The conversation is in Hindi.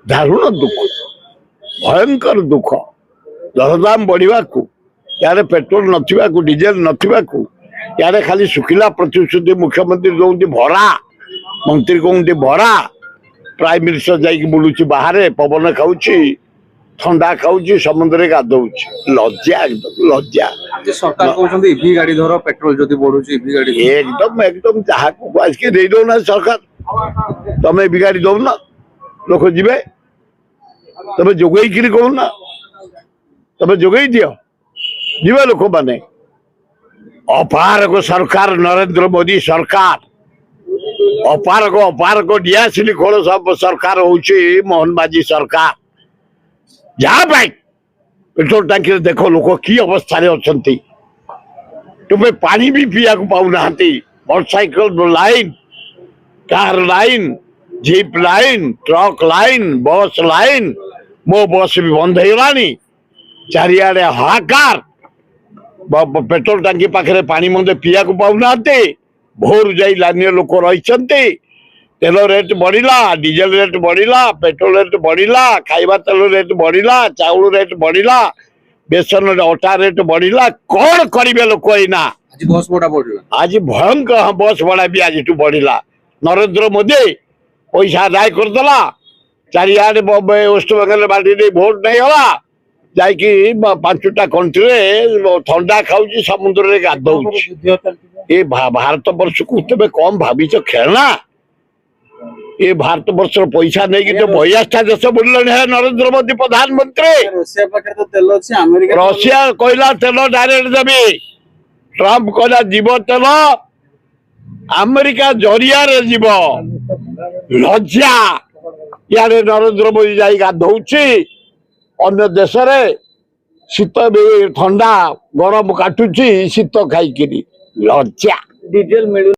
दारुण दुख भयंकर दुख दरदाम बढ़ा यार पेट्रोल नथिबा को डीजेल नथिबा को यार खाली सुखिला प्रतिश्रुति मुख्यमंत्री दौंती भरा मंत्री कहते भरा प्राइम मिनिस्टर जाइए बुलूची बाहर पवन खाऊची ठंडा खाऊची समुद्र गाधौची लज्जा एकदम लज्जा सरकार कहते इवी गाड़ी धर पेट्रोल जदि बढ़ुची इवी गाड़ी एकदम एकदम जहाँ को आज के दे दौना सरकार तमें इवी गाड़ी दौना लोक जीवे तमें जोगई कि कहना तमें जोगई दियो जीवे लोक मैंने अपारक सरकार नरेंद्र मोदी सरकार अपारक डियासिली खोल सब सरकार होची मोहन माझी सरकार जहाँ भाई पेट्रोल टांकी देख लोक कि अवस्था अच्छा तुम्हें पानी भी पीया को पाऊना motorcycle line car line jeep line truck line bus line मो बस भी बंद होगलानी चारिआडे हाहाकार पेट्रोल टांकी पाखे पानी मंदे पीया को पाऊना भोर जाई लाइन लोक रही तेल रेट बढ़ला डीजेल रेट बढ़ला पेट्रोल रेट बढ़ला खाइबा तेल रेट बढ़ला चाउल रेट बढ़ला बेसन अटा रेट बढ़ला कौन करेंगे लोक एना बस भड़ा बढ़ला आज भयंकर बस भड़ा भी आज बढ़ला नरेंद्र मोदी पैसा आदाय करदेला चारिआडे वेस्ट बेंगल बाटी भोट नहीं होला जाकि 5टा कंट्री ठंडा खाऊची समुद्र रे गाधौची ये भारत वर्ष को तबे कम भाविच खेलना ये भारत वर्ष पैसा नहीं तो 52टा देश बुलने है नरेंद्र मोदी प्रधानमंत्री रशिया कहला तेल डायरेक्ट देवी ट्रम्प कहला जीव तेल अमेरिका जरिया रे जीव लज्जा यारे नरेंद्र मोदी जाई गाधौची अन्य देश रे शीत ठंडा गरम काटुची शीत खाई लज्जा डीजेल मिलू